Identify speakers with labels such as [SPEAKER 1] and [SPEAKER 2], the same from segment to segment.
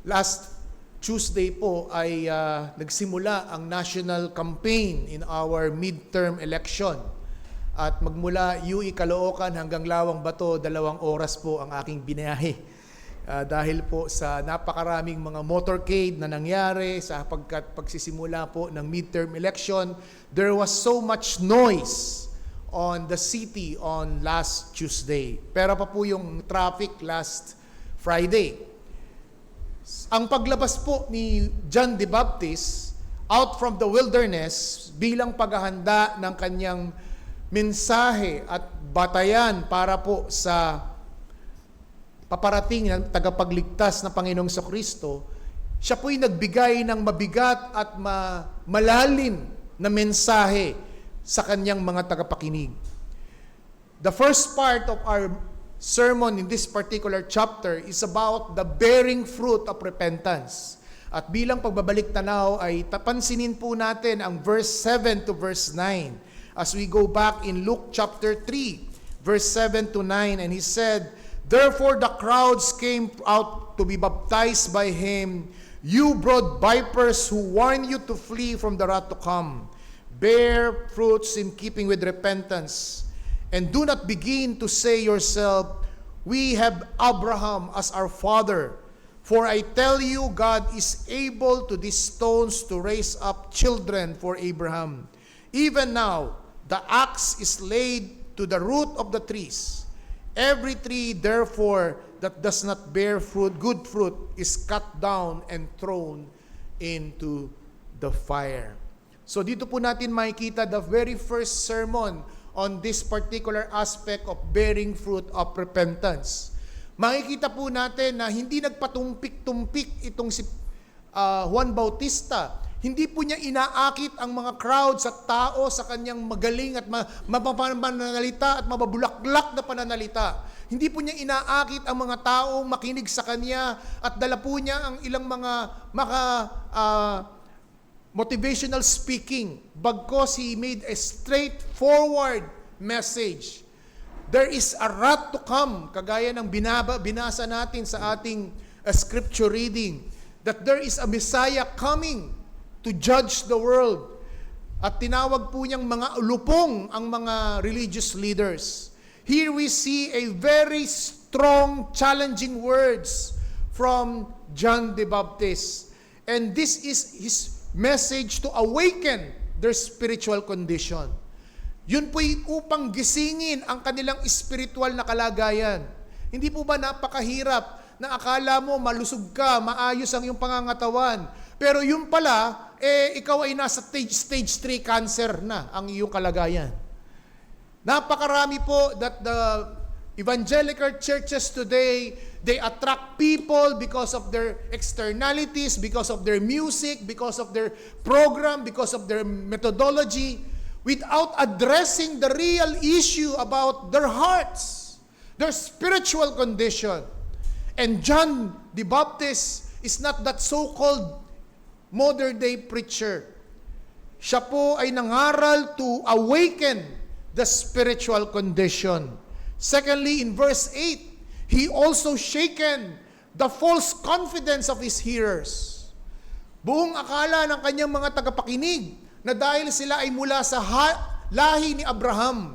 [SPEAKER 1] Last Tuesday po ay nagsimula ang national campaign in our midterm election. At magmula UE Caloocan hanggang Lawang Bato, 2 oras po ang aking binayahe. Dahil po sa napakaraming mga motorcade na nangyari sapagkat pagsisimula po ng midterm election, there was so much noise on the city on last Tuesday. Pero pa po yung traffic last Friday. Ang paglabas po ni John the Baptist out from the wilderness bilang paghahanda ng kanyang mensahe at batayan para po sa paparating ng tagapagligtas na Panginoong Kristo, siya po'y nagbigay ng mabigat at malalim na mensahe sa kanyang mga tagapakinig. The first part of our sermon in this particular chapter is about the bearing fruit of repentance. At bilang pagbabalik tanaw ay tapansinin po natin ang verse 7 to verse 9 as we go back in Luke chapter 3, verse 7 to 9. And he said, "Therefore the crowds came out to be baptized by him. You brought vipers who warn you to flee from the wrath to come. Bear fruits in keeping with repentance. And do not begin to say yourself, we have Abraham as our father. For I tell you, God is able to these stones to raise up children for Abraham. Even now, the axe is laid to the root of the trees. Every tree, therefore, that does not bear fruit, good fruit, is cut down and thrown into the fire." So dito po natin makikita the very first sermon on this particular aspect of bearing fruit of repentance. Makikita po natin na hindi nagpatumpik-tumpik itong si Juan Bautista. Hindi po niya inaakit ang mga crowds at tao sa kanyang magaling at mananalita at mababulaklak na pananalita. Hindi po niya inaakit ang mga taong makinig sa kanya at dala po niya ang ilang mga motivational speaking. Bagkos he made a straightforward message. There is a wrath to come, kagaya ng binasa natin sa ating scripture reading, that there is a Messiah coming to judge the world. At tinawag po niyang mga lupong ang mga religious leaders. Here we see a very strong, challenging words from John the Baptist. And this is his message to awaken their spiritual condition. Yun po'y upang gisingin ang kanilang spiritual na kalagayan. Hindi po ba napakahirap na akala mo malusog ka, maayos ang iyong pangangatawan, pero yun pala, ikaw ay nasa stage 3 cancer na ang iyong kalagayan. Napakarami po that the evangelical churches today, they attract people because of their externalities, because of their music, because of their program, because of their methodology, without addressing the real issue about their hearts, their spiritual condition. And John the Baptist is not that so-called modern-day preacher. Siya po ay nangaral to awaken the spiritual condition. Secondly, in verse 8, he also shaken the false confidence of his hearers. Buong akala ng kanyang mga tagapakinig na dahil sila ay mula sa lahi ni Abraham,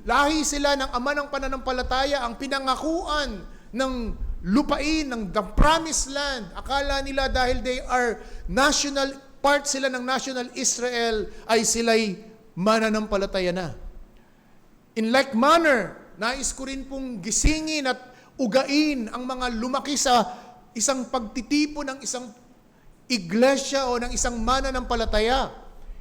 [SPEAKER 1] lahi sila ng ama ng pananampalataya, ang pinangakuan ng lupain, ng the promised land. Akala nila dahil they are national, part sila ng national Israel, ay sila'y mananampalataya na. In like manner, nais ko rin pong gisingin at ugain ang mga lumaki sa isang pagtitipo ng isang iglesia o ng isang mananampalataya.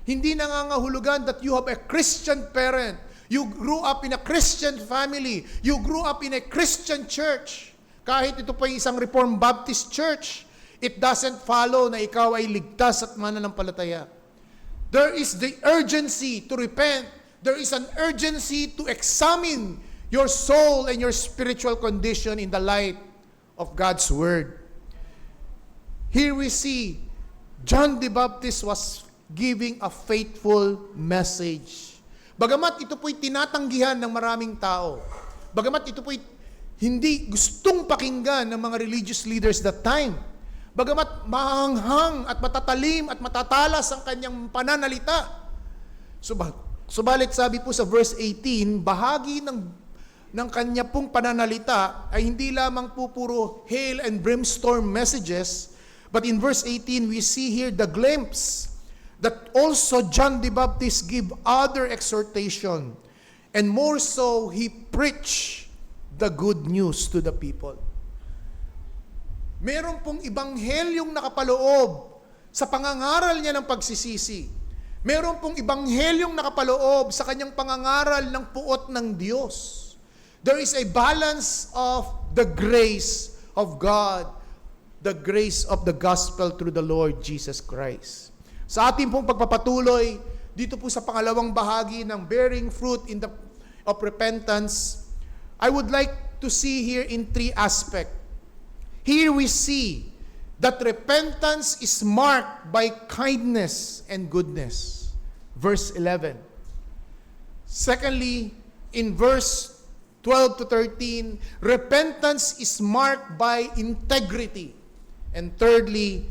[SPEAKER 1] Hindi nangangahulugan that you have a Christian parent. You grew up in a Christian family. You grew up in a Christian church. Kahit ito pa isang Reformed Baptist church, it doesn't follow na ikaw ay ligtas at mananampalataya. There is the urgency to repent. There is an urgency to examine your soul and your spiritual condition in the light of God's Word. Here we see John the Baptist was giving a faithful message. Bagamat ito po'y tinatanggihan ng maraming tao, bagamat ito po'y hindi gustong pakinggan ng mga religious leaders that time, bagamat mahanghang at matatalim at matatalas ang kanyang pananalita. Subalit sabi po sa verse 18, bahagi ng kanya pong pananalita ay hindi lamang po puro hail and brimstone messages, but in verse 18 we see here the glimpse that also John the Baptist give other exhortation, and more so he preached the good news to the people. Meron pong ibanghelyong nakapaloob sa pangangaral niya ng pagsisisi. Meron pong ibanghelyong nakapaloob sa kanyang pangangaral ng puot ng Diyos. There is a balance of the grace of God, the grace of the gospel through the Lord Jesus Christ. Sa ating pong pagpapatuloy, dito po sa pangalawang bahagi ng bearing fruit of repentance, I would like to see here in three aspects. Here we see that repentance is marked by kindness and goodness. Verse 11. Secondly, in verse 12 to 13, repentance is marked by integrity. And thirdly,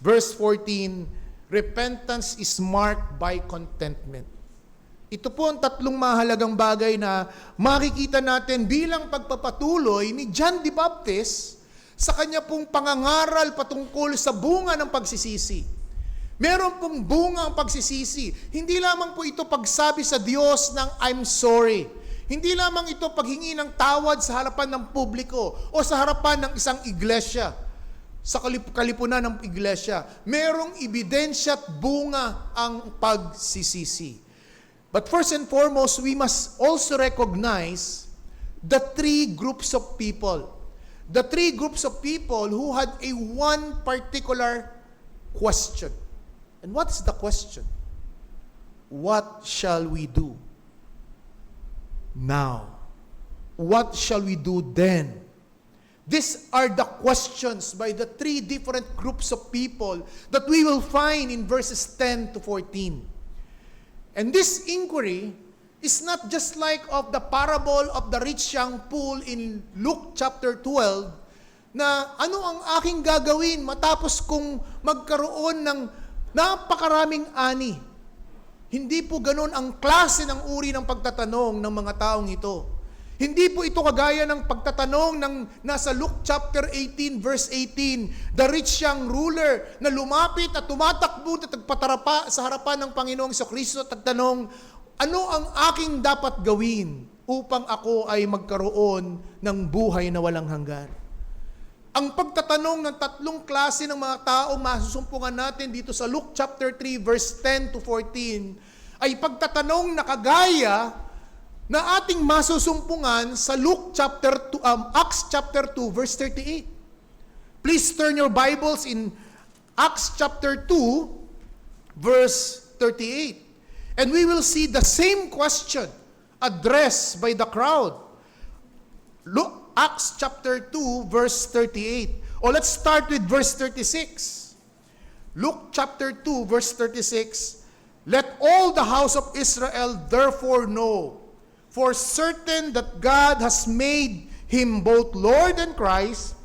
[SPEAKER 1] verse 14, repentance is marked by contentment. Ito po ang tatlong mahalagang bagay na makikita natin bilang pagpapatuloy ni John the Baptist sa kanya pong pangangaral patungkol sa bunga ng pagsisisi. Meron pong bunga ang pagsisisi. Hindi lamang po ito pagsabi sa Diyos ng I'm sorry. Hindi lamang ito paghingi ng tawad sa harapan ng publiko o sa harapan ng isang iglesia, sa kalipunan ng iglesia. Merong ebidensya at bunga ang pagsisisi. But first and foremost, we must also recognize the three groups of people. The three groups of people who had a one particular question. And what's the question? What shall we do now? What shall we do then? These are the questions by the three different groups of people that we will find in verses 10 to 14. And this inquiry is not just like of the parable of the rich young fool in Luke chapter 12, na ano ang aking gagawin matapos kong magkaroon ng napakaraming ani. Hindi po ganun ang klase ng uri ng pagtatanong ng mga taong ito. Hindi po ito kagaya ng pagtatanong ng nasa Luke chapter 18 verse 18, the rich young ruler na lumapit at tumatakbo at nagpatarapa sa harapan ng Panginoong Kristo at nagtanong, ano ang aking dapat gawin upang ako ay magkaroon ng buhay na walang hanggan? Ang pagtatanong ng tatlong klase ng mga taong masusumpungan natin dito sa Luke chapter 3 verse 10 to 14 ay pagtatanong na kagaya na ating masusumpungan sa Acts chapter 2 verse 38. Please turn your Bibles in Acts chapter 2 verse 38. And we will see the same question addressed by the crowd. Look, Acts chapter 2, verse 38. Or let's start with verse 36. Luke chapter 2, verse 36. Let all the house of Israel therefore know for certain that God has made him both Lord and Christ,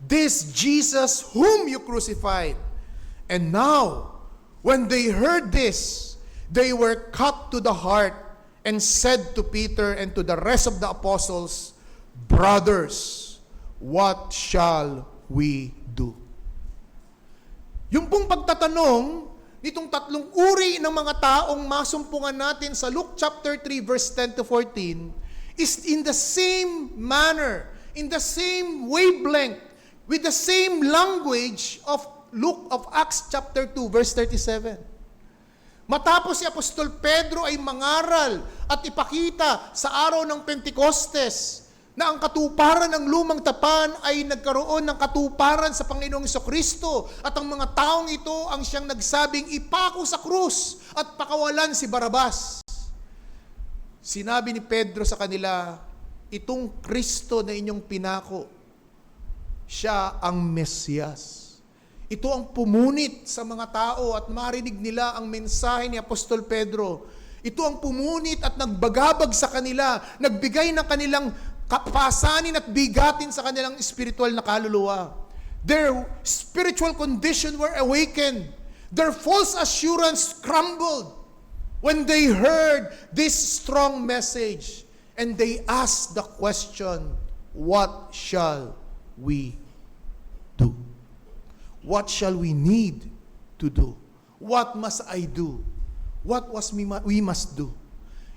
[SPEAKER 1] this Jesus whom you crucified. And now, when they heard this, they were cut to the heart and said to Peter and to the rest of the apostles, brothers, what shall we do? Yung pong pagtatanong nitong tatlong uri ng mga taong masumpungan natin sa Luke chapter 3 verse 10 to 14 is in the same manner, in the same wavelength, with the same language of Acts chapter 2 verse 37. Matapos si Apostol Pedro ay mangaral at ipakita sa araw ng Pentecostes na ang katuparan ng lumang tapan ay nagkaroon ng katuparan sa Panginoong Kristo at ang mga taong ito ang siyang nagsabing ipako sa krus at pakawalan si Barabas. Sinabi ni Pedro sa kanila, itong Kristo na inyong pinako, siya ang Mesiyas. Ito ang pumunit sa mga tao at marinig nila ang mensahe ni Apostol Pedro. Ito ang pumunit at nagbagabag sa kanila, nagbigay ng kanilang kapasanin at bigatin sa kanilang espiritual na kaluluwa. Their spiritual condition were awakened. Their false assurance crumbled when they heard this strong message. And they asked the question, what shall we do? What shall we need to do? What must I do? What we must do?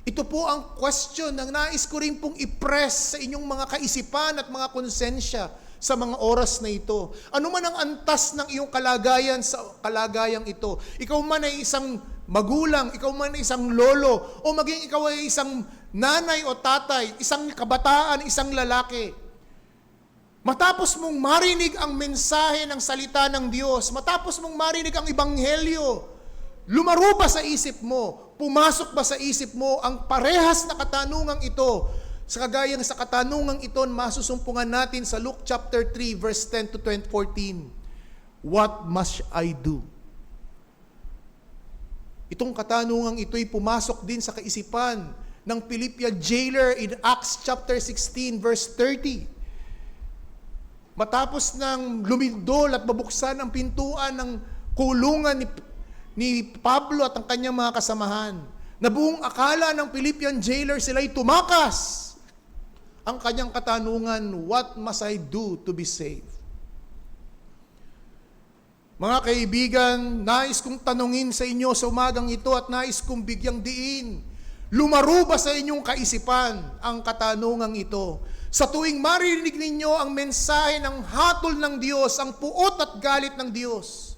[SPEAKER 1] Ito po ang question na nais ko rin pong i-press sa inyong mga kaisipan at mga konsensya sa mga oras na ito. Ano man ang antas ng iyong kalagayan sa kalagayang ito. Ikaw man ay isang magulang, ikaw man ay isang lolo, o maging ikaw ay isang nanay o tatay, isang kabataan, isang lalaki. Matapos mong marinig ang mensahe ng salita ng Diyos, matapos mong marinig ang ebanghelyo, lumaro ba sa isip mo, pumasok ba sa isip mo ang parehas na katanungang ito, sa kagayang sa katanungang ito, masusumpungan natin sa Luke chapter 3, verse 10 to 14. What must I do? Itong katanungang ito'y pumasok din sa kaisipan ng Philippian jailer in Acts chapter 16, verse 30. Matapos nang lumindol at mabuksan ang pintuan ng kulungan ni Pablo at ang kanyang mga kasamahan, na buong akala ng Philippian jailer sila'y tumakas. Ang kanyang katanungan, what must I do to be saved? Mga kaibigan, nais kong tanungin sa inyo sa umagang ito at nais kong bigyang diin. Lumaro ba sa inyong kaisipan ang katanungang ito? Sa tuwing marinig ninyo ang mensahe ng hatol ng Diyos, ang puot at galit ng Diyos,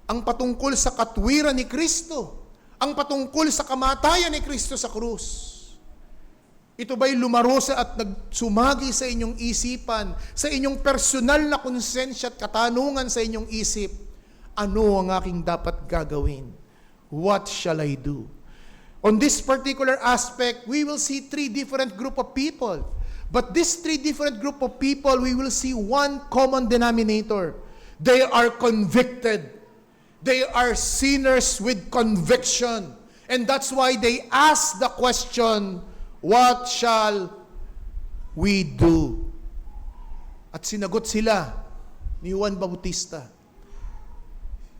[SPEAKER 1] ang patungkol sa katwiran ni Kristo, ang patungkol sa kamatayan ni Kristo sa krus, ito ba'y lumaro sa at nagsumagi sa inyong isipan, sa inyong personal na konsensya at katanungan sa inyong isip? Ano ang aking dapat gagawin? What shall I do? On this particular aspect, we will see three different group of people. But these three different group of people, we will see one common denominator. They are convicted. They are sinners with conviction. And that's why they ask the question, what shall we do? At sinagot sila ni Juan Bautista.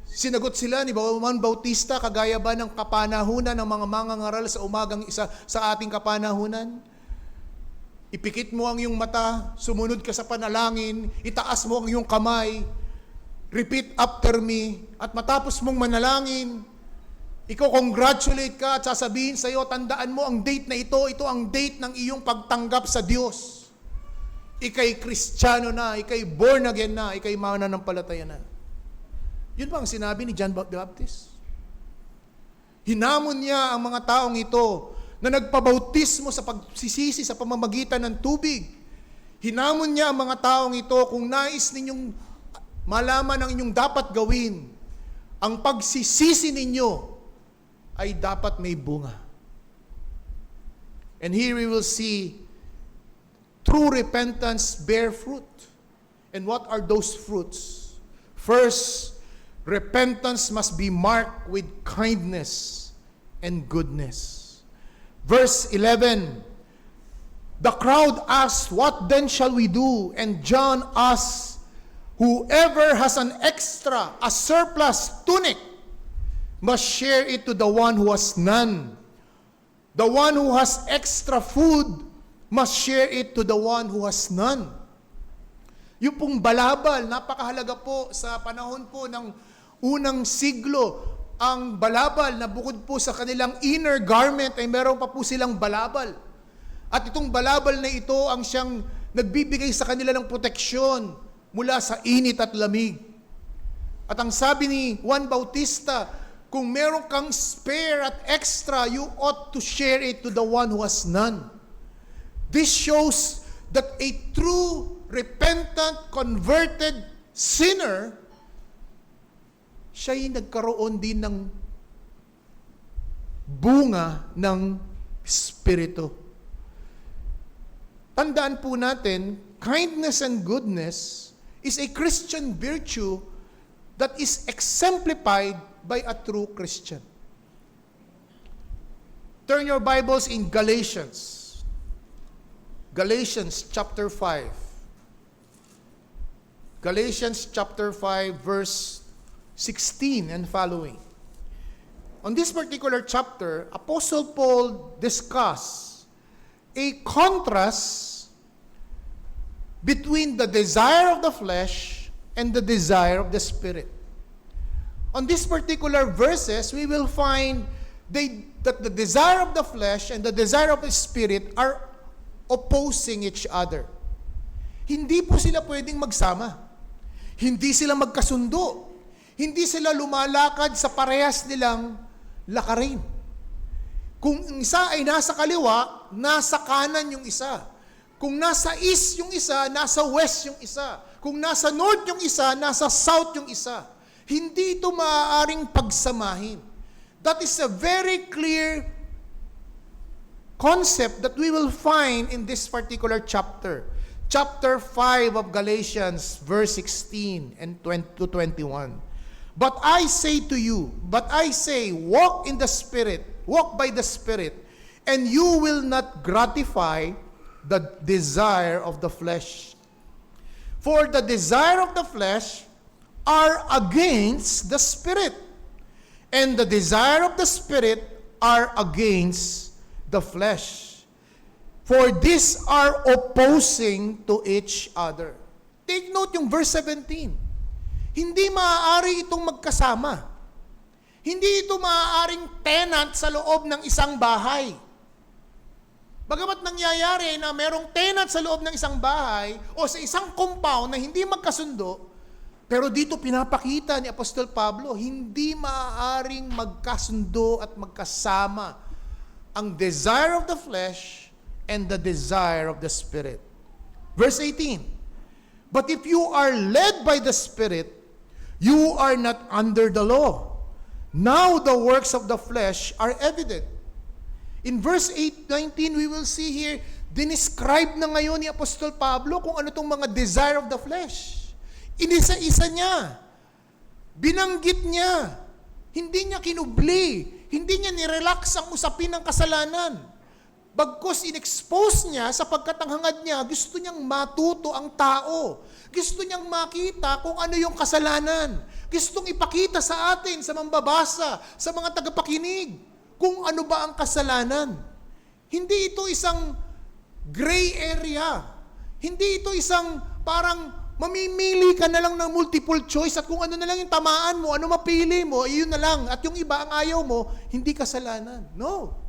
[SPEAKER 1] Sinagot sila ni Juan Bautista, kagaya ba ng kapanahunan ng mga mangangaral sa umagang isa sa ating kapanahunan? Ipikit mo ang iyong mata, sumunod ka sa panalangin, itaas mo ang iyong kamay, repeat after me, at matapos mong manalangin, ikaw congratulate ka at sasabihin sa iyo, tandaan mo ang date na ito ang date ng iyong pagtanggap sa Diyos. Ika'y Kristiyano na, ika'y born again na, ika'y mananampalataya na. Yun ba ang sinabi ni John the Baptist? Hinamon niya ang mga taong ito na nagpabautismo sa pagsisisi sa pamamagitan ng tubig. Hinamon niya ang mga taong ito kung nais ninyong malaman ang inyong dapat gawin, ang pagsisisi ninyo ay dapat may bunga. And here we will see true repentance bear fruit. And what are those fruits? First, repentance must be marked with kindness and goodness. Verse 11, the crowd asked, what then shall we do? And John asked, whoever has an extra, a surplus tunic, must share it to the one who has none. The one who has extra food must share it to the one who has none. Yung pong balabal, napakahalaga po sa panahon po ng unang siglo. Ang balabal na bukod po sa kanilang inner garment ay meron pa po silang balabal. At itong balabal na ito ang siyang nagbibigay sa kanila ng proteksyon mula sa init at lamig. At ang sabi ni Juan Bautista, kung meron kang spare at extra, you ought to share it to the one who has none. This shows that a true, repentant, converted sinner, siya'y nagkaroon din ng bunga ng Espiritu. Tandaan po natin, kindness and goodness is a Christian virtue that is exemplified by a true Christian. Turn your Bibles in Galatians. Galatians chapter 5. Galatians chapter 5, verse 16 and following. On this particular chapter, Apostle Paul discussed a contrast between the desire of the flesh and the desire of the Spirit. On these particular verses, we will find that the desire of the flesh and the desire of the Spirit are opposing each other. Hindi po sila pwedeng magsama. Hindi sila magkasundo. Hindi sila lumalakad sa parehas nilang lakarin. Kung isa ay nasa kaliwa, nasa kanan yung isa. Kung nasa east yung isa, nasa west yung isa. Kung nasa north yung isa, nasa south yung isa. Hindi ito maaaring pagsamahin. That is a very clear concept that we will find in this particular chapter. Chapter 5 of Galatians, verse 16 and 20 to 21. But I say, walk in the Spirit, walk by the Spirit, and you will not gratify the desire of the flesh. For the desire of the flesh are against the Spirit, and the desire of the Spirit are against the flesh. For these are opposing to each other. Take note yung verse 17. Hindi maaari itong magkasama. Hindi ito maaaring tenant sa loob ng isang bahay. Bagamat nangyayari na merong tenant sa loob ng isang bahay o sa isang compound na hindi magkasundo, pero dito pinapakita ni Apostol Pablo, hindi maaaring magkasundo at magkasama ang desire of the flesh and the desire of the Spirit. Verse 18, but if you are led by the Spirit, you are not under the law. Now the works of the flesh are evident. In verse 19, we will see here, dinescribe na ngayon ni Apostol Pablo kung ano itong mga desire of the flesh. Inisa-isa niya. Binanggit niya. Hindi niya kinubli. Hindi niya nirelax ang usapin ng kasalanan. Bagkus in-expose niya sapagkat ang hangad niya, gusto niyang matuto ang tao. Gusto niyang makita kung ano yung kasalanan. Gustong ipakita sa atin, sa mambabasa, sa mga tagapakinig, kung ano ba ang kasalanan. Hindi ito isang gray area. Hindi ito isang parang mamimili ka na lang ng multiple choice at kung ano na lang yung tamaan mo, ano mapili mo, yun na lang. At yung iba ang ayaw mo, hindi kasalanan. No.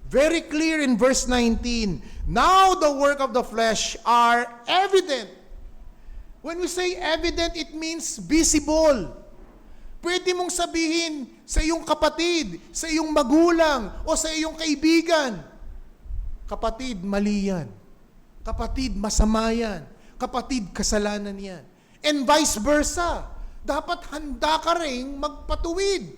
[SPEAKER 1] Very clear in verse 19. Now the work of the flesh are evident. When we say evident, it means visible. Pwede mong sabihin sa iyong kapatid, sa iyong magulang, o sa iyong kaibigan, kapatid, mali yan. Kapatid, masama yan. Kapatid, kasalanan yan. And vice versa. Dapat handa ka rin magpatuwid.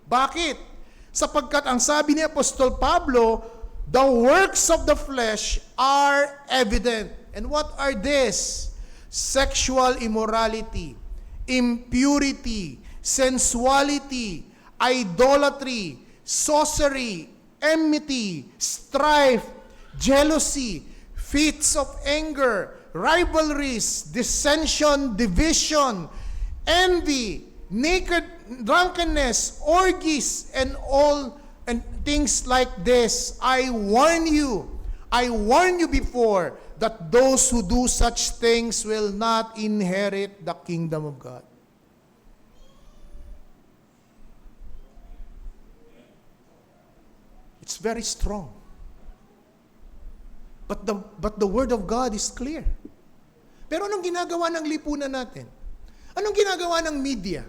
[SPEAKER 1] Bakit? Sapagkat ang sabi ni Apostol Pablo, the works of the flesh are evident. And what are these? Sexual immorality, impurity, sensuality, idolatry, sorcery, enmity, strife, jealousy, fits of anger, rivalries, dissension, division, envy, drunkenness, orgies, and all and things like this. I warn you before that those who do such things will not inherit the kingdom of God. It's very strong. But the word of God is clear. Pero anong ginagawa ng lipunan natin? Anong ginagawa ng media?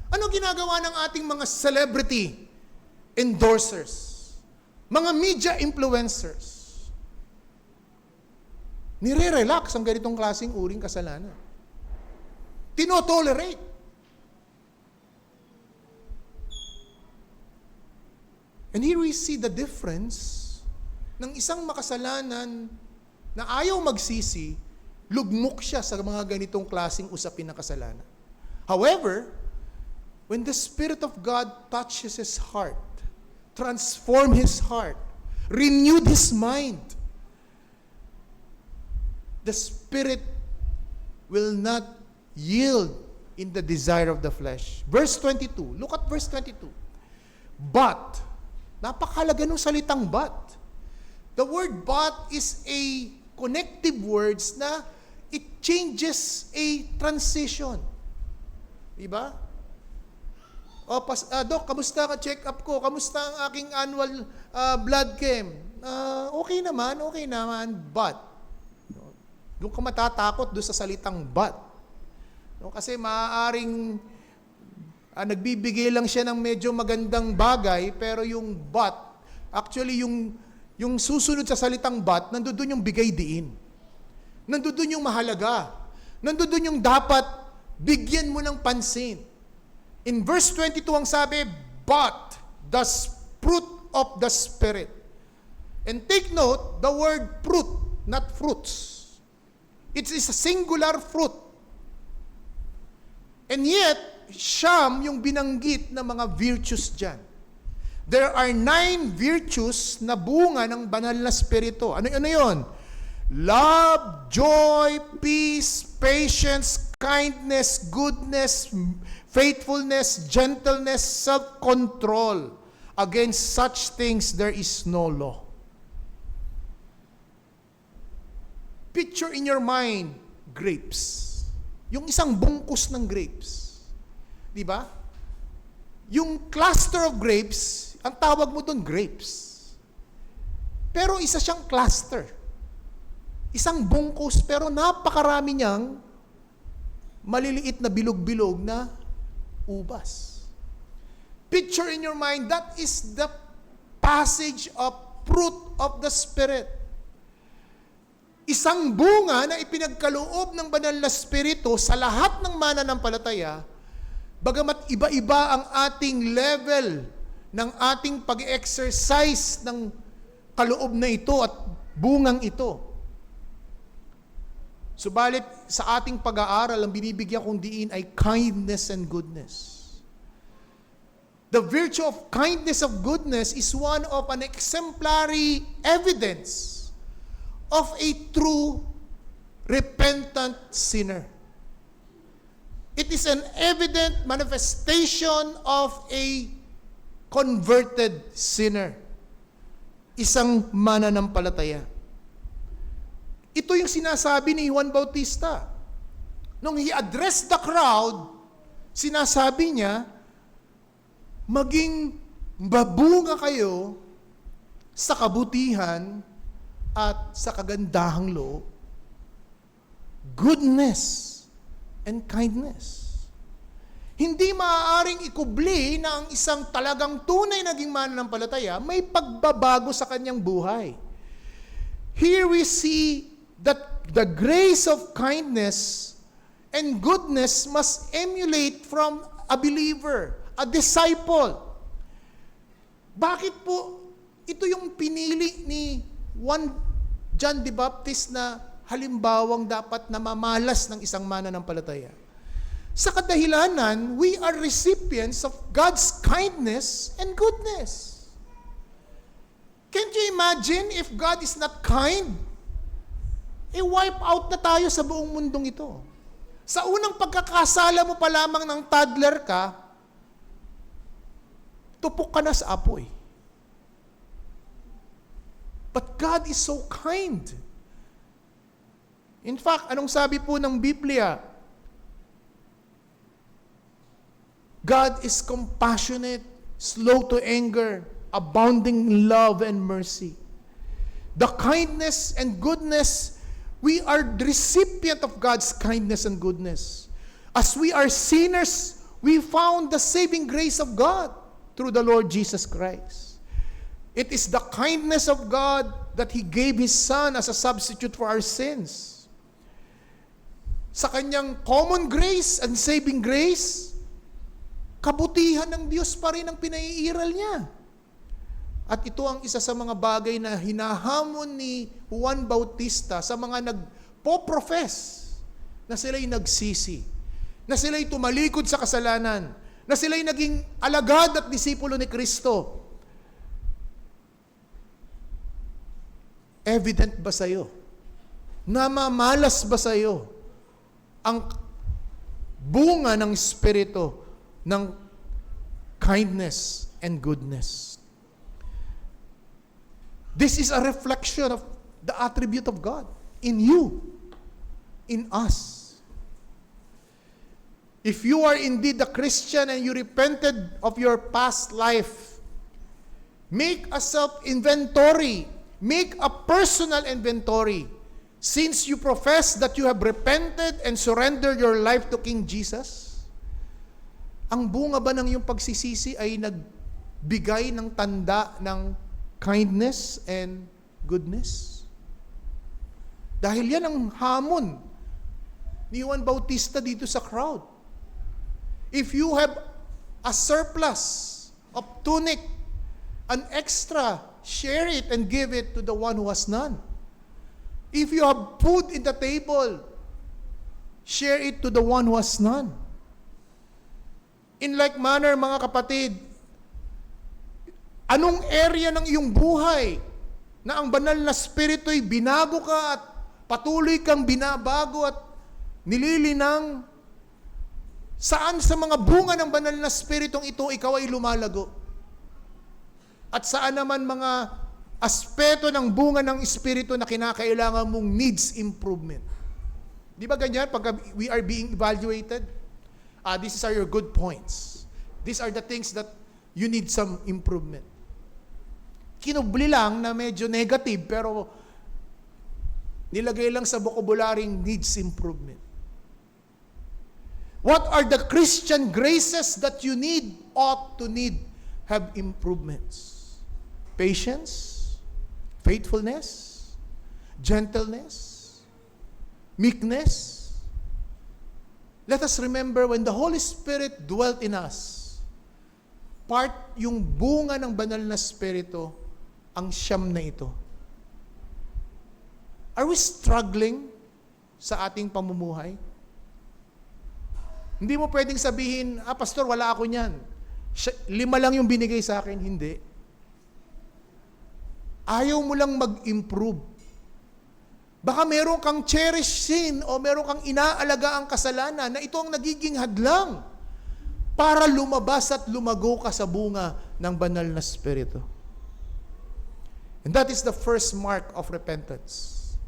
[SPEAKER 1] Anong ginagawa ng ating mga celebrity endorsers? Mga media influencers? Nire-relax ang ganitong klaseng uring kasalanan. Tinotolerate. And here we see the difference ng isang makasalanan na ayaw magsisi, lugmok siya sa mga ganitong klaseng usapin na kasalanan. However, when the Spirit of God touches his heart, transformed his heart, renewed his mind, the Spirit will not yield in the desire of the flesh. Verse 22. Look at verse 22. But, napakahalaga ng salitang but. The word but is a connective words na it changes a transition. Diba? O, Doc, kamusta ka check up ko? Kamusta ang aking annual blood chem? Okay naman, but. Doon ka matatakot doon sa salitang but. No, kasi maaaring nagbibigay lang siya ng medyo magandang bagay, pero yung but, actually yung susunod sa salitang but, nandoon yung bigay diin. Nandoon yung mahalaga. Nandoon yung dapat bigyan mo ng pansin. In verse 22 ang sabi, but the fruit of the Spirit. And take note, the word fruit, not fruits. It is a singular fruit. And yet, siyam yung binanggit na mga virtues dyan. There are 9 virtues na bunga ng banal na spirito. Ano yun? Love, joy, peace, patience, kindness, goodness, faithfulness, gentleness, self-control. Against such things there is no law. Picture in your mind, grapes. Yung isang bungkus ng grapes. Di ba? Yung cluster of grapes, ang tawag mo doon, grapes. Pero isa siyang cluster. Isang bungkus, pero napakarami niyang maliliit na bilog-bilog na ubas. Picture in your mind, that is the passage of fruit of the Spirit. Isang bunga na ipinagkaloob ng banal na spirito sa lahat ng mananampalataya, bagamat iba-iba ang ating level ng ating pag-exercise ng kaloob na ito at bungang ito. Subalit sa ating pag-aaral, ang binibigyan kong diin ay kindness and goodness. The virtue of kindness of goodness is one of an exemplary evidence of a true repentant sinner. It is an evident manifestation of a converted sinner. Isang mananampalataya. Ito yung sinasabi ni Juan Bautista. Nung he addressed the crowd, sinasabi niya, maging babunga kayo sa kabutihan at sa kagandahang loob, goodness and kindness. Hindi maaaring ikubli na ang isang talagang tunay naging mananampalataya may pagbabago sa kanyang buhay. Here we see that the grace of kindness and goodness must emulate from a believer, a disciple. Bakit po ito yung pinili ni John the Baptist na halimbawang dapat namamalas ng isang mananampalataya? Sa kadahilanan, we are recipients of God's kindness and goodness. Can't you imagine if God is not kind? Wipe out na tayo sa buong mundong ito. Sa unang pagkakasala mo pa lamang ng toddler ka, tupok ka na sa apoy. But God is so kind. In fact, anong sabi po ng Biblia? God is compassionate, slow to anger, abounding in love and mercy. The kindness and goodness, we are the recipient of God's kindness and goodness. As we are sinners, we found the saving grace of God through the Lord Jesus Christ. It is the kindness of God that He gave His Son as a substitute for our sins. Sa kanyang common grace and saving grace, kabutihan ng Diyos pa rin ang pinaiiral niya. At ito ang isa sa mga bagay na hinahamon ni Juan Bautista sa mga nagpo-profess na sila'y nagsisi, na sila'y tumalikod sa kasalanan, na sila'y naging alagad at disipulo ni Kristo. Evident ba sa'yo? Namamalas ba sa'yo ang bunga ng Espiritu ng kindness and goodness. This is a reflection of the attribute of God in you, in us. If you are indeed a Christian and you repented of your past life, make a self-inventory. Make a personal inventory. Since you profess that you have repented and surrendered your life to King Jesus, ang bunga ba ng iyong pagsisisi ay nagbigay ng tanda ng kindness and goodness? Dahil yan ang hamon ni Juan Bautista dito sa crowd. If you have a surplus of tunic, an extra, share it and give it to the one who has none. If you have food in the table, share it to the one who has none. In like manner, mga kapatid, anong area ng iyong buhay na ang banal na spirito'y binago ka at patuloy kang binabago at nililinang? Saan sa mga bunga ng banal na spiritong ito ikaw ay lumalago? At saan naman mga aspeto ng bunga ng espiritu na kinakailangan mong needs improvement? Di ba ganyan pag we are being evaluated? These are your good points. These are the things that you need some improvement. Kinubli lang na medyo negative pero nilagay lang sa vocabularyong needs improvement. What are the Christian graces that you need, ought to need, have improvements? Patience, faithfulness, gentleness, meekness. Let us remember when the Holy Spirit dwelt in us, yung bunga ng banal na Espiritu, ang siyam na ito. Are we struggling sa ating pamumuhay? Hindi mo pwedeng sabihin, Pastor, wala ako niyan. 5 lang yung binigay sa akin. Hindi. Ayaw mo lang mag-improve. Baka meron kang cherished sin o meron kang inaalaga ang kasalanan na ito ang nagiging hadlang para lumabas at lumago ka sa bunga ng banal na Espiritu. And that is the first mark of repentance.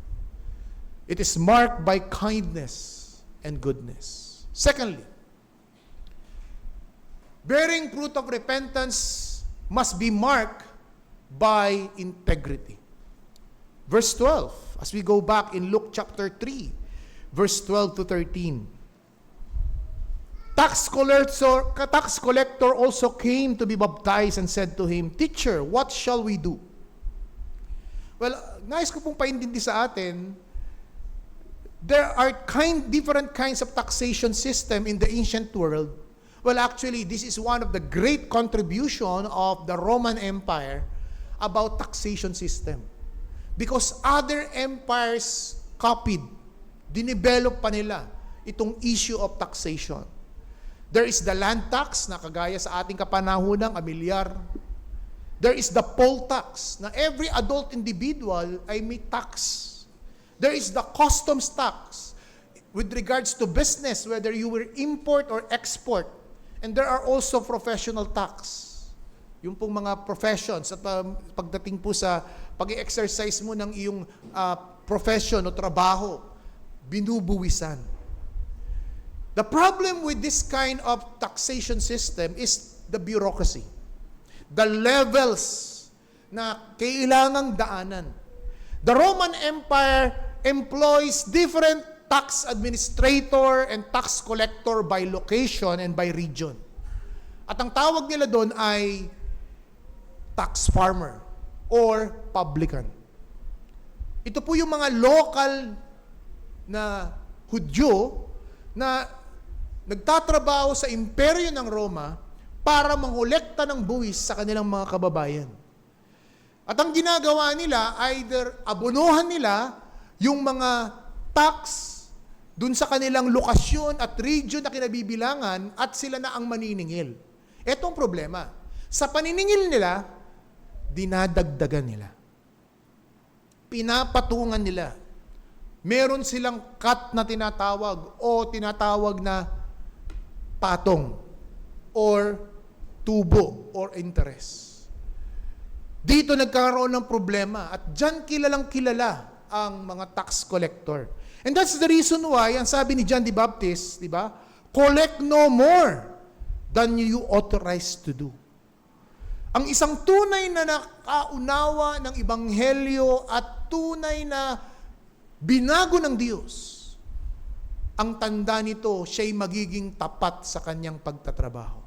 [SPEAKER 1] It is marked by kindness and goodness. Secondly, bearing fruit of repentance must be marked by integrity. Verse 12, as we go back in Luke chapter 3, verse 12 to 13. Tax collector also came to be baptized and said to him, Teacher, what shall we do? Well, nais ko pong paintindi sa atin, there are different kinds of taxation system in the ancient world. Well, actually, this is one of the great contribution of the Roman Empire about taxation system. Because other empires copied, dinevelop pa nila itong issue of taxation. There is the land tax na kagaya sa ating kapanahonang amilyar. There is the poll tax na every adult individual ay may tax. There is the customs tax with regards to business, whether you will import or export. And there are also professional tax. Yung pong mga professions at pagdating po sa pag-exercise mo ng iyong profession o trabaho, binubuwisan. The problem with this kind of taxation system is the bureaucracy. The levels na kailangang daanan. The Roman Empire employs different tax administrator and tax collector by location and by region. At ang tawag nila doon ay tax farmer or publican. Ito po yung mga local na Hudyo na nagtatrabaho sa imperyo ng Roma para mangolekta ng buwis sa kanilang mga kababayan. At ang ginagawa nila, either abonohan nila yung mga tax dun sa kanilang lokasyon at region na kinabibilangan at sila na ang maniningil. Ito ang problema. Sa paniningil nila, dinadagdagan nila. Pinapatungan nila. Meron silang cut na tinatawag o tinatawag na patong or tubo or interest. Dito nagkakaroon ng problema at dyan kilalang kilala ang mga tax collector. And that's the reason why, ang sabi ni John the Baptist, di ba? Collect no more than you authorized to do. Ang isang tunay na nakaunawa ng Ebanghelyo at tunay na binago ng Diyos, ang tanda nito, siya'y magiging tapat sa kanyang pagtatrabaho.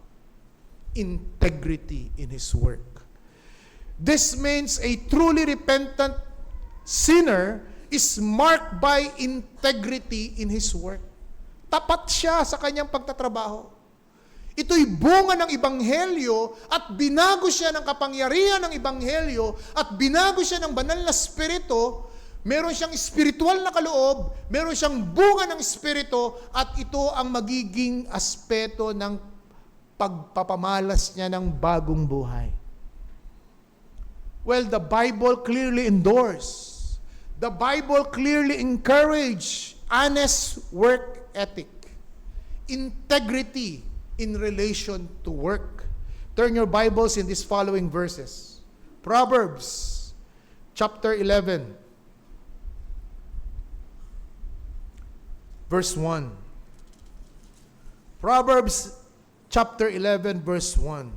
[SPEAKER 1] Integrity in his work. This means a truly repentant sinner is marked by integrity in his work. Tapat siya sa kanyang pagtatrabaho. Ito'y bunga ng Ebanghelyo at binago siya ng kapangyarihan ng Ebanghelyo at binago siya ng banal na Espiritu. Meron siyang spiritual na kaloob, meron siyang bunga ng Espiritu at ito ang magiging aspeto ng pagpapamalas niya ng bagong buhay. Well, the Bible clearly endorses. The Bible clearly encourages honest work ethic, integrity in relation to work. Turn your Bibles in these following verses. Proverbs chapter 11, verse 1. Proverbs chapter 11, verse 1.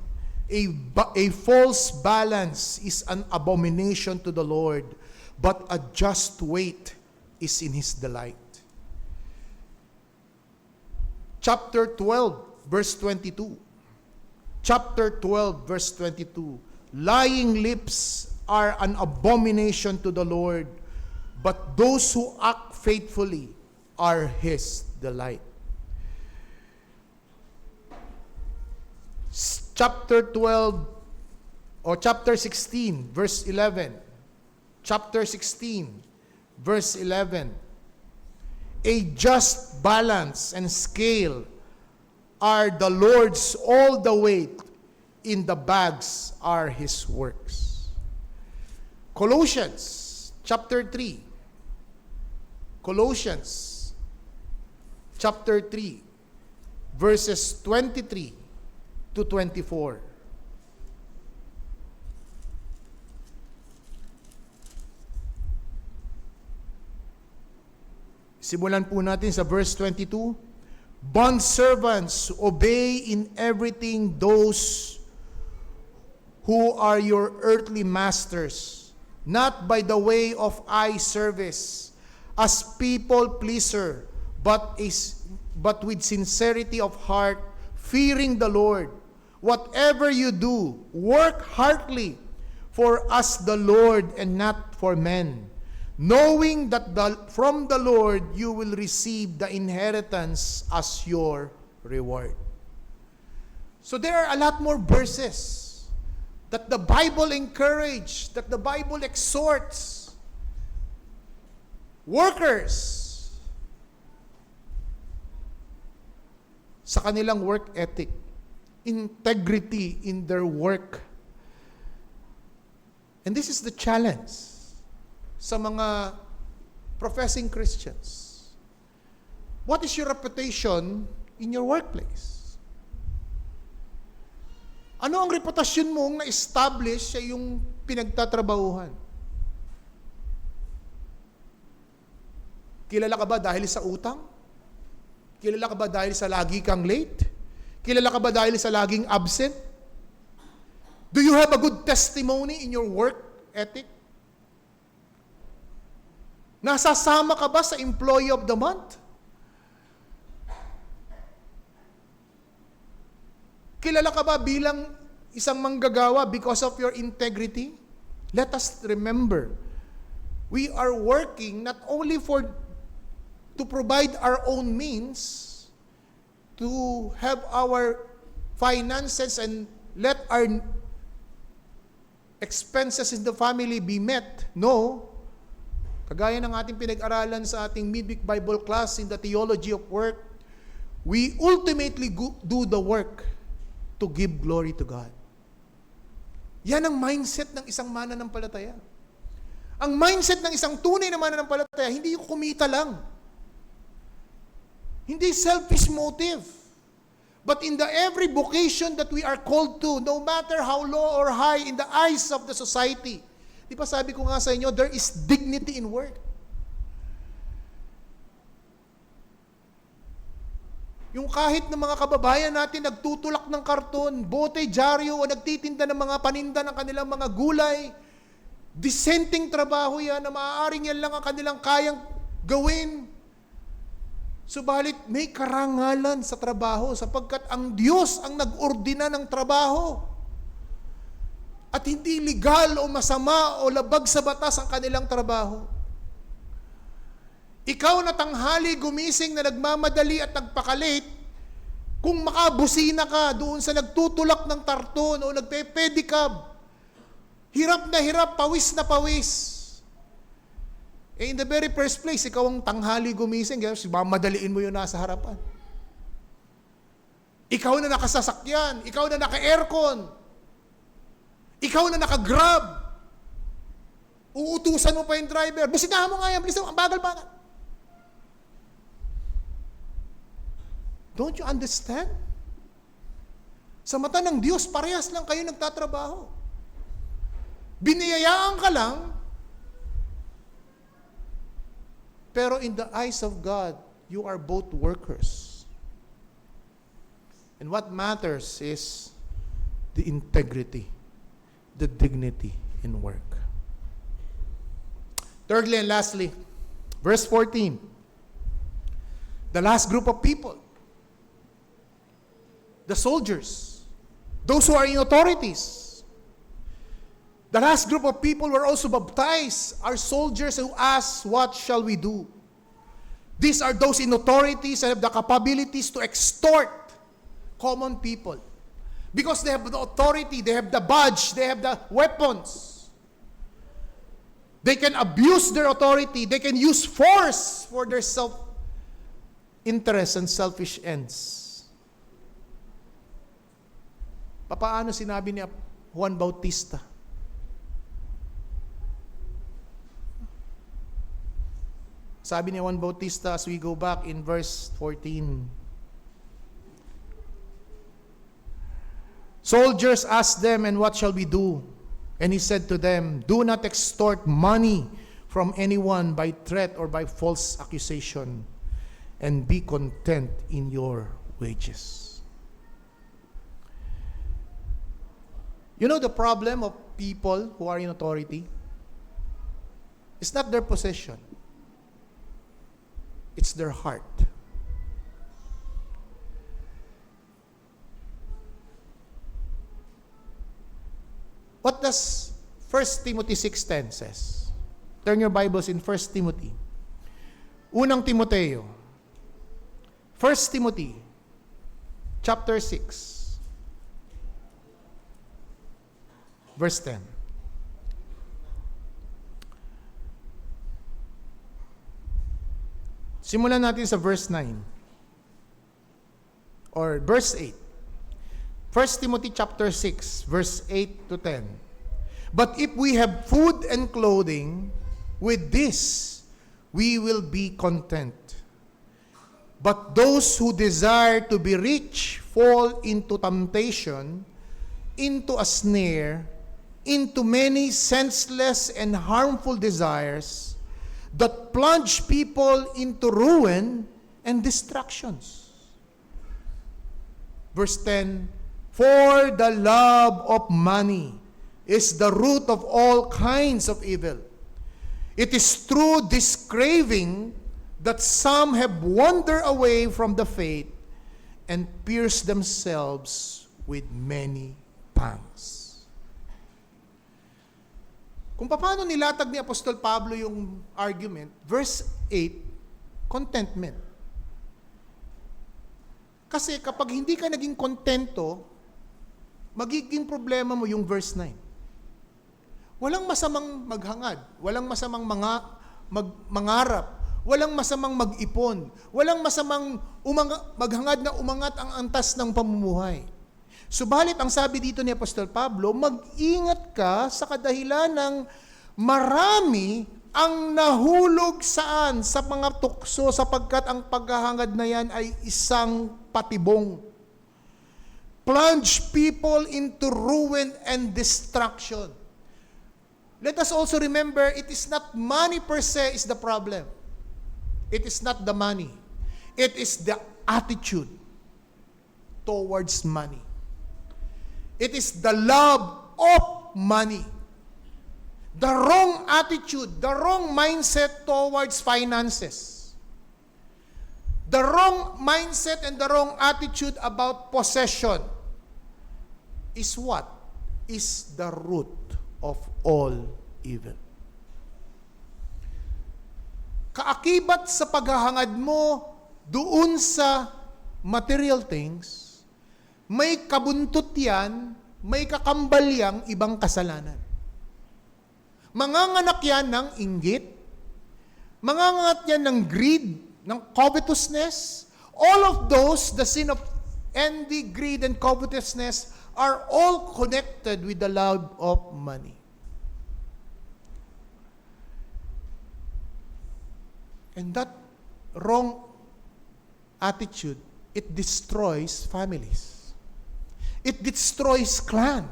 [SPEAKER 1] A false balance is an abomination to the Lord, but a just weight is in His delight. Chapter 12, verse 22. Chapter 12, verse 22. Lying lips are an abomination to the Lord, but those who act faithfully are His delight. Chapter 12 or chapter 16, verse 11. Chapter 16, verse 11. A just balance and scale are the Lord's, all the weight in the bags are His works. Colossians chapter 3. Colossians chapter 3, verses 23 to 24. Simulan po natin sa verse 22. Bondservants, obey in everything those who are your earthly masters, not by the way of eye service, as people pleaser, but with sincerity of heart, fearing the Lord. Whatever you do, work heartily for us the Lord and not for men, knowing that from the Lord you will receive the inheritance as your reward. So there are a lot more verses that the Bible encourages, that the Bible exhorts workers sa kanilang work ethic, integrity in their work. And this is the challenge sa mga professing Christians. What is your reputation in your workplace? Ano ang reputasyon mong na-establish sa iyong pinagtatrabahuhan? Kilala ka ba dahil sa utang? Kilala ka ba dahil sa lagi kang late? Kilala ka ba dahil sa laging absent? Do you have a good testimony in your work ethic? Nasasama ka ba sa Employee of the Month? Kilala ka ba bilang isang manggagawa because of your integrity? Let us remember, we are working not only to provide our own means, to have our finances and let our expenses in the family be met. No. Kagaya ng ating pinag-aralan sa ating midweek Bible class in the theology of work, we ultimately do the work to give glory to God. Yan ang mindset ng isang mananampalataya. Ang mindset ng isang tunay na mananampalataya, hindi yung kumita lang. Hindi selfish motive. But in the every vocation that we are called to, no matter how low or high in the eyes of the society, di ba sabi ko nga sa inyo, there is dignity in work. Yung kahit ng mga kababayan natin nagtutulak ng karton, bote, dyaryo, o nagtitinda ng mga paninda ng kanilang mga gulay, dissenting trabaho yan na maaaring yan lang ang kanilang kayang gawin. Subalit may karangalan sa trabaho sapagkat ang Diyos ang nag-ordina ng trabaho. At hindi legal o masama o labag sa batas ang kanilang trabaho. Ikaw na tanghali gumising na nagmamadali at nagpakalate, kung makabusina ka doon sa nagtutulak ng tarton o nagpe-pedicab, hirap na hirap, pawis na pawis. In the very first place, ikaw ang tanghali gumising, mamadaliin mo yun nasa harapan. Ikaw na nakasasakyan, ikaw na naka-aircon, ikaw na naka-grab, uutusan mo pa yung driver, businahan mo nga yan, bilis mo, ang bagal-bagal. Don't you understand? Sa mata ng Diyos, parehas lang kayo nagtatrabaho. Biniyayaan ka lang, pero in the eyes of God, you are both workers. And what matters is the integrity, the dignity in work. Thirdly and lastly, verse 14. The last group of people, the soldiers, those who are in authorities. The last group of people were also baptized, are soldiers who ask, what shall we do? These are those in authorities that have the capabilities to extort common people. Because they have the authority, they have the badge, they have the weapons. They can abuse their authority, they can use force for their self-interest and selfish ends. Paano sinabi ni Juan Bautista? Sabi ni Juan Bautista as we go back in verse 14. Soldiers asked them, and what shall we do? And he said to them, do not extort money from anyone by threat or by false accusation, and be content in your wages. You know the problem of people who are in authority? It's not their possession. It's their heart. What does 1 Timothy 6:10 says? Turn your Bibles in 1 Timothy. Unang Timoteo. 1 Timothy chapter 6 verse 10. Simulan natin sa verse 9 or verse 8. 1 Timothy chapter 6 verse 8 to 10. But if we have food and clothing, with this we will be content. But those who desire to be rich fall into temptation, into a snare, into many senseless and harmful desires that plunge people into ruin and destructions. Verse 10, for the love of money is the root of all kinds of evil. It is through this craving that some have wandered away from the faith and pierced themselves with many pangs. Kung paano nilatag ni Apostol Pablo yung argument, verse 8, contentment. Kasi kapag hindi ka naging kontento, magiging problema mo yung verse 9. Walang masamang maghangad, walang masamang mangarap, walang masamang mag-ipon, walang masamang maghangad na umangat ang antas ng pamumuhay. Subalit, ang sabi dito ni Apostol Pablo, mag-ingat ka sa kadahilan ng marami ang nahulog saan sa mga tukso sapagkat ang paghahangad na yan ay isang patibong. plunge people into ruin and destruction. Let us also remember, it is not money per se is the problem. It is not the money. It is the attitude towards money. It is the love of money. The wrong attitude, the wrong mindset towards finances. The wrong mindset and the wrong attitude about possession is what? Is the root of all evil. Kaakibat sa paghahangad mo doon sa material things, may kabuntot yan, may kakambal yang ibang kasalanan. Manganganak yan ng inggit, manganganak yan ng greed, ng covetousness. All of those, the sin of envy, greed, and covetousness are all connected with the love of money. And that wrong attitude, it destroys families. It destroys clan.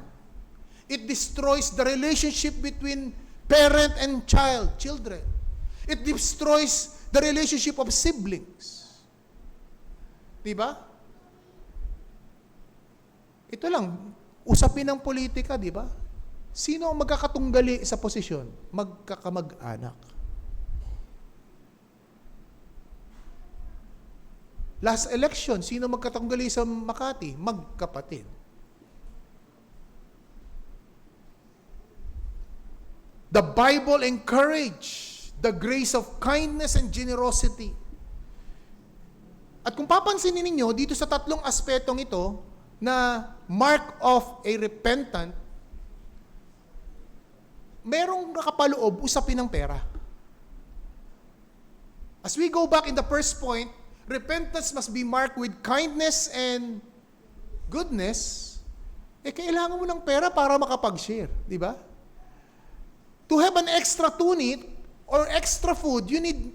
[SPEAKER 1] It destroys the relationship between parent and children. It destroys the relationship of siblings. Diba? Ito lang, usapin ng politika, diba? Sino ang magkakatunggali sa posisyon? Magkakamag-anak. Last election, sino magkatunggali sa Makati? Magkapatid. The Bible encourage the grace of kindness and generosity. At kung papansinin ninyo, dito sa tatlong aspetong ito, na mark of a repentant, merong nakapaloob usapin ng pera. As we go back in the first point, repentance must be marked with kindness and goodness. Kailangan mo ng pera para makapag-share, di ba? To have an extra tunit or extra food, you need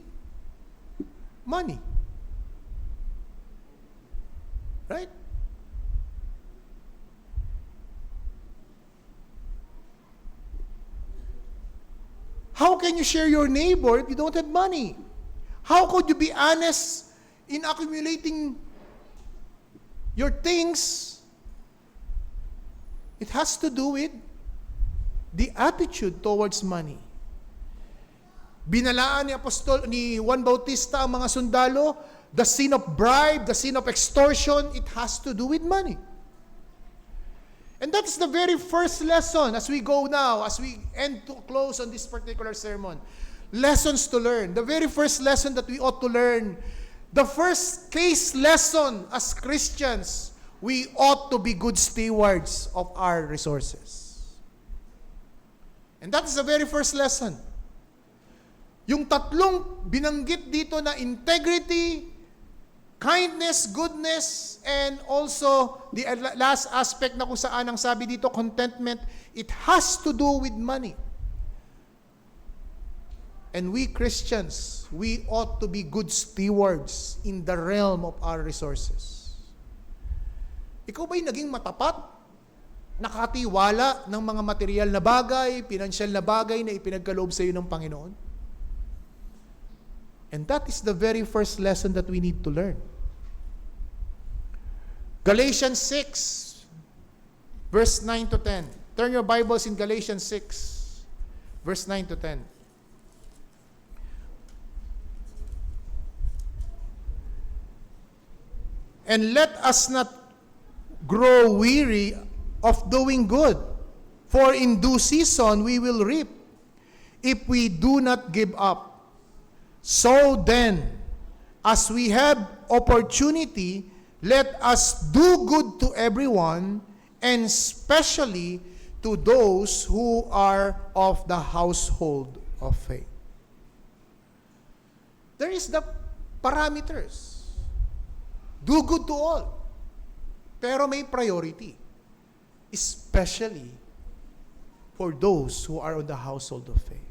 [SPEAKER 1] money. Right? How can you share your neighbor if you don't have money? How could you be honest in accumulating your things? It has to do with the attitude towards money. Binalaan ni Juan Bautista ang mga sundalo, the sin of bribe, the sin of extortion, it has to do with money. And that is the very first lesson as we go now, as we end to close on this particular sermon. Lessons to learn. The very first lesson that we ought to learn, the first case lesson as Christians, we ought to be good stewards of our resources. And that is the very first lesson. Yung tatlong binanggit dito na integrity, kindness, goodness, and also the last aspect na kung saan ang sabi dito, contentment, it has to do with money. And we Christians, we ought to be good stewards in the realm of our resources. Ikaw ba'y naging matapat? Nakatiwala ng mga material na bagay, pinansyal na bagay na ipinagkaloob sa iyo ng Panginoon? And that is the very first lesson that we need to learn. Galatians 6, verse 9 to 10. Turn your Bibles in Galatians 6, verse 9 to 10. And let us not grow weary of doing good, for in due season we will reap, if we do not give up. So then, as we have opportunity, let us do good to everyone, and especially to those who are of the household of faith. There is the parameters. Do good to all. Pero may priority. Especially for those who are on the household of faith.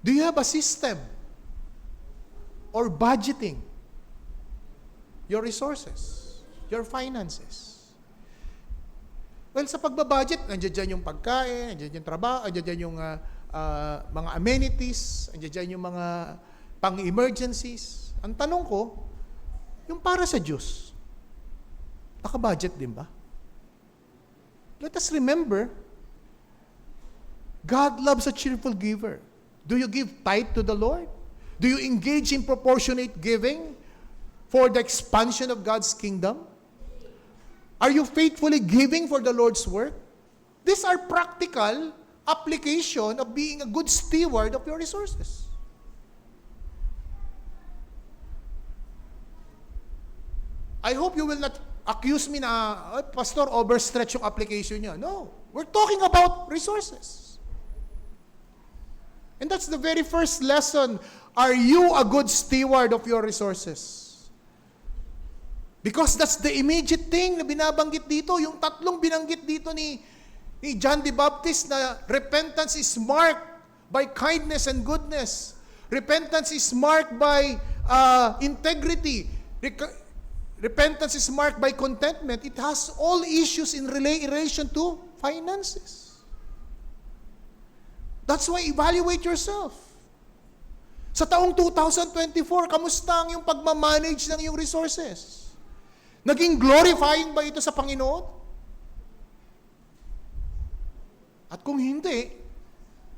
[SPEAKER 1] Do you have a system or budgeting your resources, your finances? Well, sa pagbabudget, nandiyan dyan yung pagkain, nandiyan dyan yung trabaho, nandiyan dyan yung mga amenities, nandiyan dyan yung mga pang-emergencies. Ang tanong ko, yung para sa Diyos, naka-budget din ba? Let us remember, God loves a cheerful giver. Do you give tithe to the Lord? Do you engage in proportionate giving for the expansion of God's kingdom? Are you faithfully giving for the Lord's work? These are practical application of being a good steward of your resources. I hope you will not accuse me na, Pastor, overstretch yung application niya. No. We're talking about resources. And that's the very first lesson. Are you a good steward of your resources? Because that's the immediate thing na binabanggit dito. Yung tatlong binanggit dito ni John the Baptist na repentance is marked by kindness and goodness. Repentance is marked by integrity. Repentance is marked by contentment. It has all issues in relation to finances. That's why evaluate yourself. Sa taong 2024, kamusta ang yung pagmamanage ng iyong resources? Naging glorifying ba ito sa Panginoon? At kung hindi,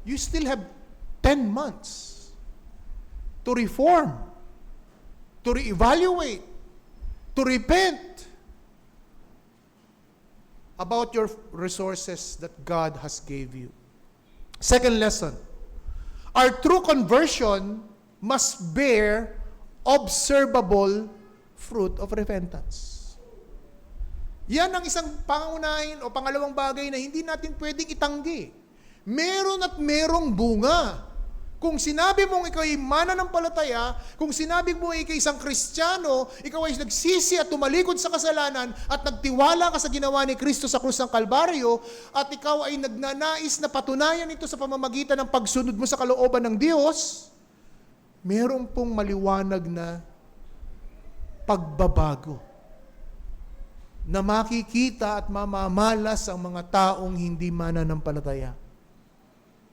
[SPEAKER 1] you still have 10 months to reform, to reevaluate, to repent about your resources that God has gave you. Second lesson, our true conversion must bear observable fruit of repentance. Yan ang isang pangunahin o pangalawang bagay na hindi natin pwedeng itanggi. Meron at merong bunga. Kung sinabi mong ikaw ay mananampalataya, kung sinabi mo ikaw ay isang Kristiyano, ikaw ay nagsisi at tumalikod sa kasalanan at nagtiwala ka sa ginawa ni Kristo sa krus ng Kalbaryo, at ikaw ay nagnanais na patunayan ito sa pamamagitan ng pagsunod mo sa kalooban ng Diyos, meron pong maliwanag na pagbabago na makikita at mamamalas ang mga taong hindi mananampalataya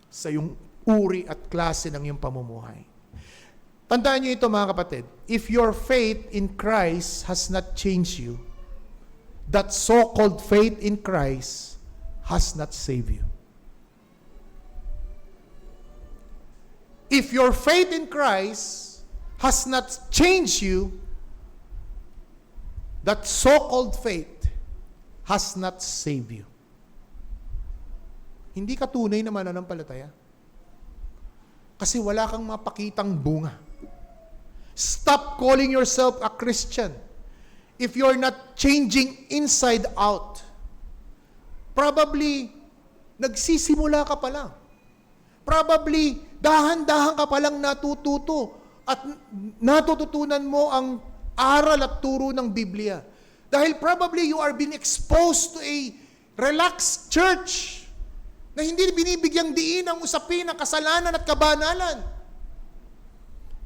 [SPEAKER 1] sa iyong uri at klase ng iyong pamumuhay. Tandaan niyo ito, mga kapatid. If your faith in Christ has not changed you, that so-called faith in Christ has not saved you. If your faith in Christ has not changed you, that so-called faith has not saved you. Hindi ka tunay na mananampalataya. Kasi wala kang mapakitang bunga. Stop calling yourself a Christian if you're not changing inside out. Probably, nagsisimula ka pa lang. Probably, dahan-dahan ka pa lang natututo at natututunan mo ang aral at turo ng Biblia. Dahil probably you are being exposed to a relaxed church na hindi binibigyang diin ang usapin ng kasalanan at kabanalan.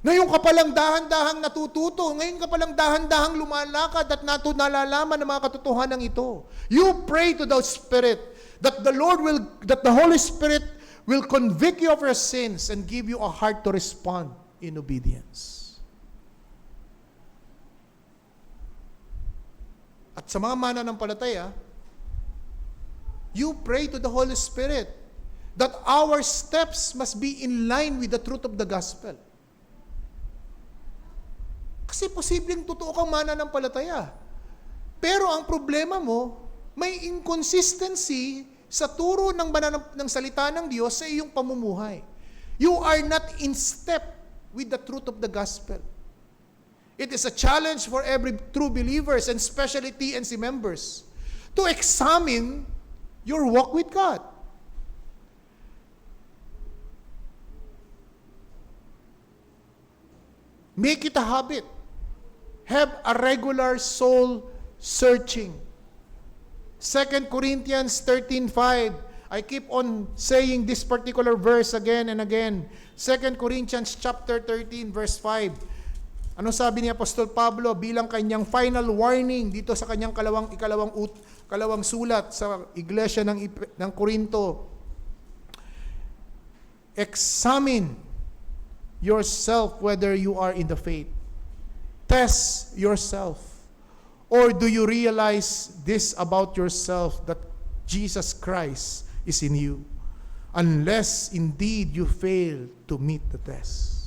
[SPEAKER 1] Ngayon ka palang dahan-dahang natututo, ngayon ka palang dahan-dahang lumalakad at nalalaman ng mga katotohanan ito. You pray to the Spirit that the Holy Spirit will convict you of your sins and give you a heart to respond in obedience. At sa mga mananampalataya, you pray to the Holy Spirit that our steps must be in line with the truth of the gospel. Kasi posibleng totoo kang mananampalataya. Pero ang problema mo, may inconsistency sa turo ng salita ng Diyos sa iyong pamumuhay. You are not in step with the truth of the gospel. It is a challenge for every true believers and especially TNC members to examine your walk with God. Make it a habit. Have a regular soul searching. 2 Corinthians 13:5. I keep on saying this particular verse again and again. 2 Corinthians chapter 13 verse 5. Ano sabi ni Apostol Pablo bilang kanyang final warning dito sa kanyang ikalawang sulat sa iglesia ng Corinto? Examine yourself whether you are in the faith. Test yourself. Or do you realize this about yourself, that Jesus Christ is in you, unless indeed you fail to meet the test?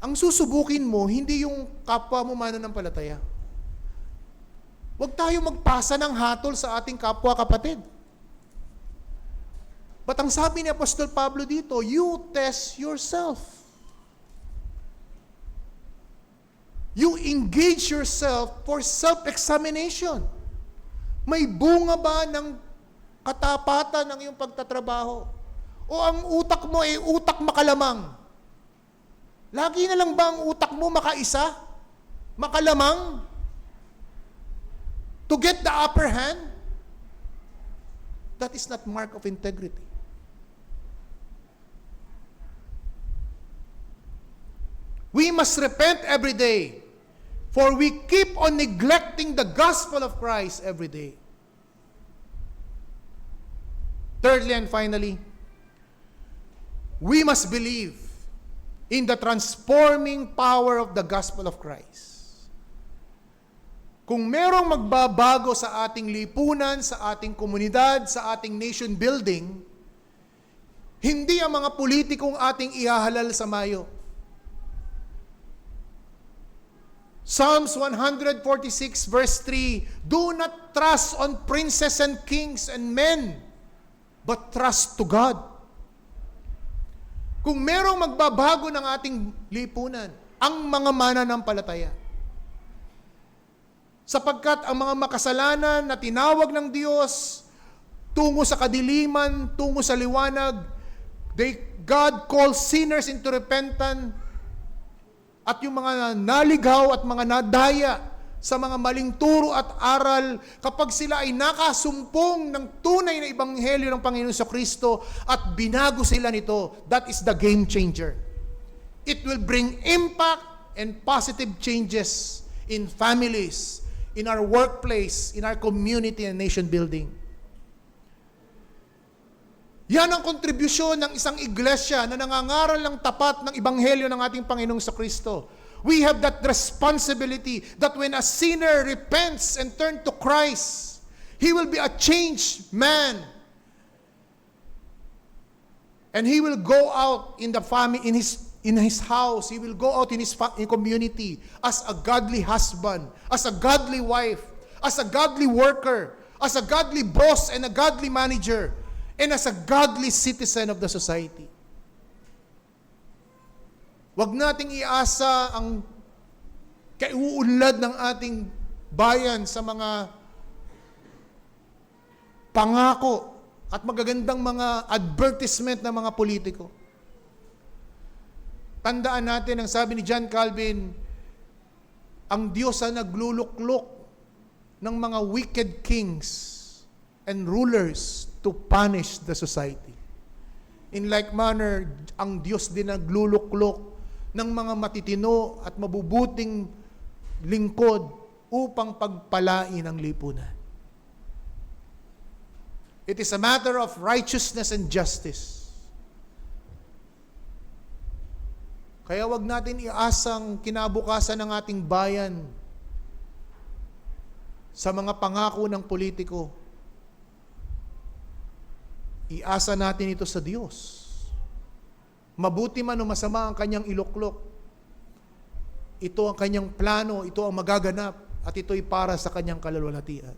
[SPEAKER 1] Ang susubukin mo, hindi yung kapwa mo mananampalataya. Huwag tayo magpasa ng hatol sa ating kapwa kapatid. But ang sabi ni Apostol Pablo dito, you test yourself. You engage yourself for self-examination. May bunga ba ng katapatan ng iyong pagtatrabaho? O ang utak mo ay utak makalamang? Lagi na lang ba ang utak mo makaisa? Makalamang? To get the upper hand? That is not mark of integrity. We must repent every day, for we keep on neglecting the gospel of Christ every day. Thirdly and finally, we must believe in the transforming power of the gospel of Christ. Kung merong magbabago sa ating lipunan, sa ating komunidad, sa ating nation building, hindi ang mga politikong ating ihahalal sa mayo. Psalms 146 verse 3, do not trust on princes and kings and men, but trust to God. Kung merong magbabago ng ating lipunan, ang mga mananampalataya. Sapagkat ang mga makasalanan na tinawag ng Diyos tungo sa kadiliman, tungo sa liwanag, God calls sinners into repentance. At yung mga naligaw at mga nadaya sa mga maling turo at aral, kapag sila ay nakasumpong ng tunay na ebanghelyo ng Panginoon sa Kristo at binago sila nito, that is the game changer. It will bring impact and positive changes in families, in our workplace, in our community and nation building. Yan ang kontribusyon ng isang iglesia na nangangaral ng tapat ng ebanghelyo ng ating Panginoong sa Kristo. We have that responsibility that when a sinner repents and turns to Christ, he will be a changed man. And he will go out in the family, in his house, he will go out in his community as a godly husband, as a godly wife, as a godly worker, as a godly boss and a godly manager, and as a godly citizen of the society. Huwag nating iasa ang kaiuunlad ng ating bayan sa mga pangako at magagandang mga advertisement ng mga politiko. Tandaan natin ang sabi ni John Calvin, ang Diyos ang nagluluklok ng mga wicked kings and rulers to punish the society. In like manner, ang Diyos din nagluluklok ng mga matitino at mabubuting lingkod upang pagpalain ang lipunan. It is a matter of righteousness and justice. Kaya wag natin iasang kinabukasan ng ating bayan sa mga pangako ng politiko. Iasa natin ito sa Diyos. Mabuti man o masama ang kanyang iluklok, ito ang kanyang plano, ito ang magaganap, at ito'y para sa kanyang kalulwalhatian.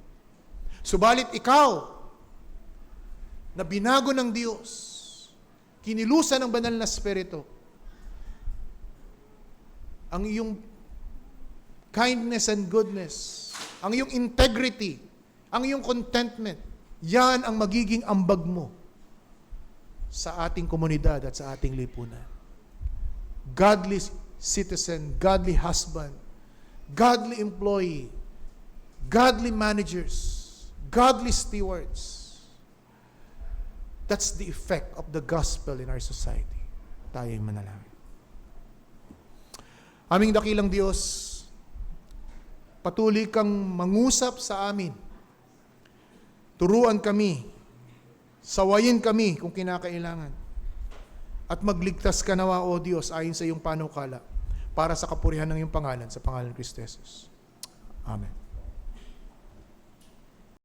[SPEAKER 1] Subalit ikaw, na binago ng Diyos, kinilusan ng banal na Espiritu, ang iyong kindness and goodness, ang iyong integrity, ang iyong contentment, yan ang magiging ambag mo sa ating komunidad at sa ating lipunan. Godly citizen, godly husband, godly employee, godly managers, godly stewards. That's the effect of the gospel in our society. Tayo'y manalangin. Aming dakilang Diyos, patuloy kang mangusap sa amin. Turuan kami, sawayin kami kung kinakailangan. At magligtas ka nawa, O Diyos, ayon sa iyong panukala, para sa kapurihan ng iyong pangalan, sa pangalan ni Kristo Jesus. Amen.